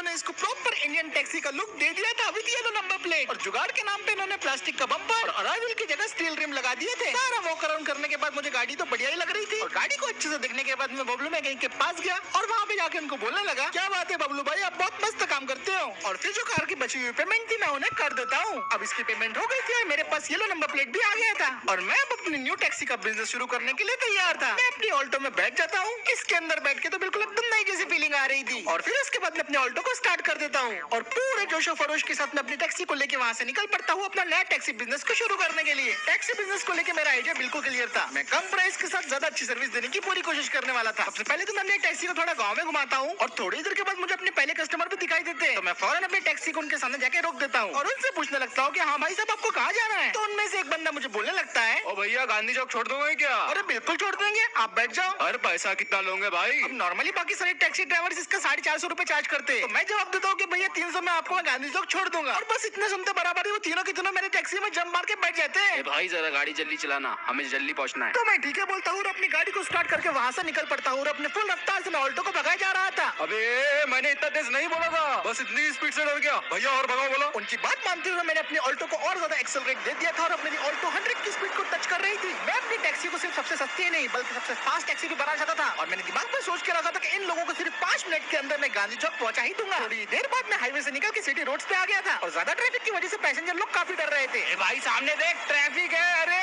इन्होंने इसको proper Indian taxi का लुक दे दिया था विद येलो नंबर प्लेट, और जुगाड़ के नाम पे इन्होंने प्लास्टिक का बम्पर और अराइवल की जगह स्टील रिम लगा दिए थे। सारा वॉक अराउंड करने के बाद मुझे गाड़ी तो बढ़िया ही लग रही थी, और गाड़ी को अच्छे से देखने के बाद मैं बबलू मैकेनिक के पास गया और वहाँ पे जाके उनको बोलने लगा, क्या बात है बबलू भाई, आप बहुत मस्त काम करते हो, और फिर जो कार की बची हुई पेमेंट थी मैं उन्हें कर देता हूँ। अब इसकी पेमेंट हो गई थी और मेरे पास येलो नंबर प्लेट भी आ गया था, और मैं अब अपनी न्यू टैक्सी का बिजनेस शुरू करने के लिए तैयार था। मैं अपनी ऑल्टो में बैठ जाता हूँ, इसके अंदर बैठ के तो बिल्कुल एकदम नई जैसी फीलिंग आ रही थी, और फिर उसके बाद मैं अपने ऑल्टो को स्टार्ट कर देता हूँ और पूरे जोशो फरोश के साथ मैं अपनी टैक्सी को लेके वहाँ से निकल पड़ता हूँ अपना नया टैक्सी बिजनेस को शुरू करने के लिए। टैक्सी बिजनेस को लेके मेरा आइडिया बिल्कुल क्लियर था, मैं कम प्राइस के साथ ज्यादा अच्छी सर्विस देने की पूरी कोशिश करने वाला था। सबसे पहले तो मैं अपनी टैक्सी को थोड़ा गाँव में घुमाता हूँ, और थोड़ी देर के बाद मुझे अपने पहले कस्टमर भी दिखाई देते हैं, तो मैं फौरन अपनी टैक्सी को उनके सामने जाके रोक देता हूँ और उनसे पूछने लगता हूँ कि हाँ भाई साहब आपको कहाँ जाना है। तो उनमें से एक बंदा मुझे बोलने लगता है, ओ भैया गांधी चौक छोड़ दोगे क्या? अरे बिल्कुल छोड़ देंगे, आप बैठ जाओ। अरे पैसा कितना लोगे भाई? अब नॉर्मली बाकी सारे टैक्सी ड्राइवर्स इसका 450 रूपए चार्ज करते हैं, तो मैं जवाब देता हूँ कि भैया 300 में आपको मैं गांधी चौक छोड़ दूंगा, और बस इतने सुनते बराबर ही वो तीनों की तीनों मेरे टैक्सी में जंप मार के बैठ जाते हैं। भाई जरा गाड़ी जल्दी चलाना, हमें जल्दी पहुंचना है। तो मैं ठीक है बोलता हूँ और अपनी गाड़ी को स्टार्ट करके वहाँ से निकल पड़ता हूँ, और अपने फुल रफ्तार से मैं ऑल्टो को भगाया जा रहा था। अबे मैंने इतना तेज नहीं बोला था, बस इतनी स्पीड से डर गया। भैया और भगाओ बोला। उनकी बात मानते हुए मैंने अपनी ऑल्टो को और ज्यादा एक्सेलरेट दे दिया था, और अपनी ऑल्टो 100 की स्पीड को टच कर रही थी। मैं अपनी टैक्सी को सिर्फ सबसे सस्ती ही नहीं बल्कि सबसे फास्ट टैक्सी भी बनाना चाहता था, और मैंने दिमाग में सोच के रखा था कि इन लोगों को सिर्फ 5 मिनट के अंदर मैं गांधी चौक पहुंचा ही दूंगा। थोड़ी देर बाद मैं हाईवे से निकल के सिटी रोड्स पे आ गया था, और ज्यादा ट्रैफिक की वजह से पैसेंजर लोग काफी डर रहे थे। भाई सामने देख ट्रैफिक है, अरे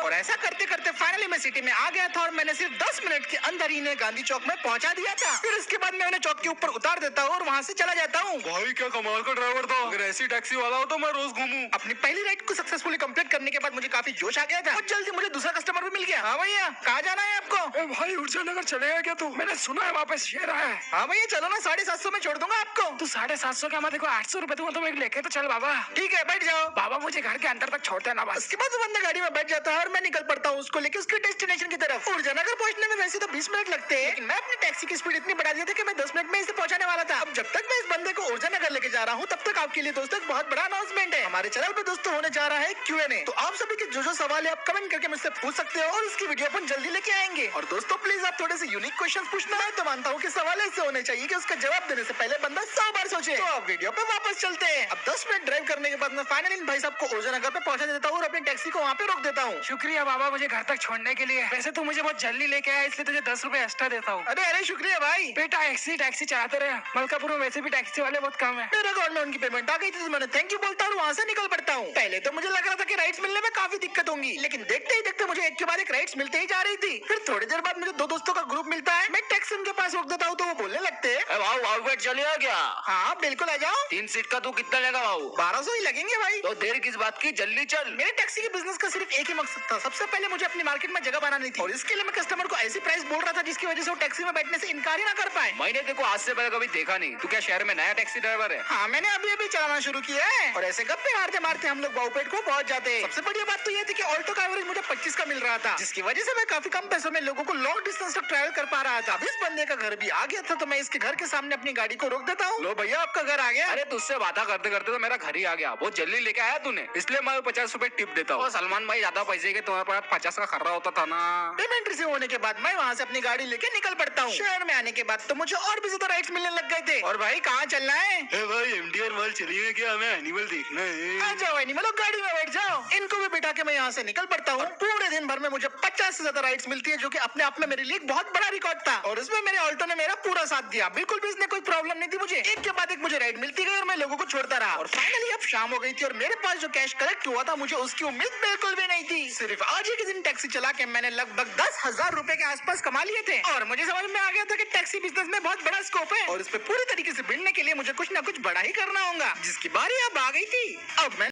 और ऐसा करते करते फाइनली मैं सिटी में आ गया था, और मैंने सिर्फ 10 मिनट के अंदर ही इन्हें गांधी चौक में पहुंचा दिया था। फिर इसके बाद मैं उन्हें चौक के ऊपर उतार देता हूँ और वहाँ से चला जाता हूँ। भाई क्या कमाल का ड्राइवर था, अगर ऐसी टैक्सी वाला हो तो मैं रोज घूमूं। अपनी पहली राइड को सक्सेसफुली कंप्लीट करने के बाद मुझे काफी जोश आ गया था, और जल्दी मुझे दूसरा कस्टमर भी मिल गया। हाँ भैया कहाँ जाना है आपको? भाई ऊर्जा नगर चलेगा क्या तू? मैंने सुना है वहाँ पे शेर आया है। हाँ भैया चलो ना, 750 में छोड़ दूंगा आपको। तू 750 क्या, मैं देखो 800 रुपए दूंगा, तुम एक लेके तो चल बाबा। ठीक है बैठ जाओ। बाबा मुझे घर के अंदर तक छोड़ते ना बस। उसके बाद वो बंदा गाड़ी में बैठ जाता है और मैं निकल पड़ता हूँ उसको लेके उसके डेस्टिनेशन की तरफ। ऊर्जा नगर पहुंचने में वैसे तो 20 मिनट लगते हैं, लेकिन मैं अपनी टैक्सी की स्पीड इतनी बढ़ा दी थी कि मैं 10 मिनट में इसे पहुंचाने वाला था। अब जब तक मैं इस बंदे को ऊर्जा नगर लेके जा रहा हूँ तब तक आपके लिए दोस्तों एक बहुत बड़ा अनाउंसमेंट है। हमारे चैनल पे दोस्तों होने जा रहा है Q&A, तो आप सभी के जो सवाल है आप कमेंट करके मुझसे पूछ सकते हो, और इसकी वीडियो अपन जल्दी लेके आएंगे। और दोस्तों प्लीज आप थोड़े से यूनिक क्वेश्चन पूछना है, तो मानता हूँ कि सवाल ऐसे होने चाहिए कि उसका जवाब देने से पहले बंदा 100 बार सोचे। तो अब वीडियो पे वापस चलते हैं। अब 10 मिनट ड्राइव करने के बाद मैं फाइनली इन भाई साहब को ऊर्जा नगर पे पहुंचा देता हूँ और अपनी टैक्सी को वहाँ पे रोक देता हूँ। शुक्रिया बाबा मुझे घर तक छोड़ने के लिए। वैसे तू मुझे बहुत जल्दी लेके आया इसलिए तुझे 10 रुपए एक्स्ट्रा देता हूँ। अरे अरे शुक्रिया भाई। बेटा टैक्सी चलाते रहे, मलकापुर में वैसे भी टैक्सी वाले बहुत कम है। मेरे अकाउंट में उनकी पेमेंट आ गई थी, तो मैंने थैंक यू बोलता हूँ वहाँ से निकल पड़ता हूँ। पहले तो मुझे लग रहा था कि राइड्स मिलने में काफी दिक्कत होंगी, लेकिन देखते ही देखते मुझे एक के बाद एक राइड्स मिलते ही जा रही थी। फिर थोड़ी देर बाद मुझे 2 दोस्तों का ग्रुप मिलता है। मैं टैक्सी उनके पास रोक देता हूँ तो वो बोलने लगते हैं, आउटवेट चलेगा क्या? हाँ बिल्कुल आ जाओ। 3 सीट का तू कितना लेगा भाऊ? 1200 ही लगेंगे भाई। तो देर किस बात की, जल्दी चल। मेरे टैक्सी के बिजनेस का सिर्फ एक ही मकसद था, सबसे पहले मुझे अपनी मार्केट में जगह बनानी थी, और इसके लिए मैं कस्टमर को ऐसी प्राइस बोल रहा था जिसकी वजह से वो टैक्सी में बैठने से इनकार ही ना कर पाए। मैंने देखो आज से पहले कभी देखा नहीं। तू क्या शहर में नया टैक्सी ड्राइवर है? हाँ मैंने अभी अभी चलाना शुरू किया है, और ऐसे गप्पे मारते मारते हम लोग बाउपेट को पहुंच जाते हैं। सबसे बढ़िया बात तो ये थी कि ऑल्टो का एवरेज मुझे 25 का मिल रहा था, जिसकी वजह से मैं काफी कम पैसों में लोगों को लॉन्ग डिस्टेंस तक ट्रैवल कर पा रहा था। अब इस बंदे का घर भी आ गया था, तो मैं इसके घर के सामने अपनी गाड़ी को रोक देता हूँ। लो भैया आपका घर आ गया। अरे तुझसे बात करते करते तो मेरा घर ही आ गया। बहुत जल्दी लेके आया तूने, इसलिए मैं 50 रुपए टिप देता हूँ। सलमान भाई ज्यादा पैसे के तुम्हारे पास 50 का खर्रा होता था ना। पेमेंट रिसीव होने के बाद मैं वहाँ से अपनी गाड़ी लेके निकल पड़ता हूँ। शहर में आने के बाद तो मुझे और भी ज्यादा राइड्स मिलने लग गए थे। और भाई कहाँ चलना है? भाई MDR मॉल चलिए क्या, हमें एनिमल देखना है। आ जाओ एनिमल, गाड़ी में बैठ जाओ। इनको भी बिठा के मैं यहाँ से निकल पड़ता हूँ। पूरे दिन भर में मुझे 50 से ज्यादा राइड्स मिलती है, जो कि अपने आप में मेरे लिए एक बहुत बड़ा रिकॉर्ड था, और इसमें मेरे ऑल्टो ने मेरा पूरा साथ दिया। बिल्कुल भी इसने कोई प्रॉब्लम नहीं थी। मुझे एक के बाद एक मुझे राइड मिलती गई और मैं लोगों को छोड़ता रहा, और फाइनली अब शाम हो गई थी और मेरे पास जो कैश कलेक्ट हुआ था मुझे उसकी उम्मीद बिल्कुल भी नहीं थी। सिर्फ आज ही के दिन टैक्सी चला के मैंने लगभग 10,000 रुपए के आसपास कमा लिए थे, और मुझे समझ में आ गया था कि टैक्सी बिजनेस में बहुत बड़ा स्कोप है, और इस पे पूरी तरीके से भिड़ने के लिए मुझे कुछ ना कुछ बड़ा ही करना होगा, जिसकी बारी अब आ गई थी। अब मैं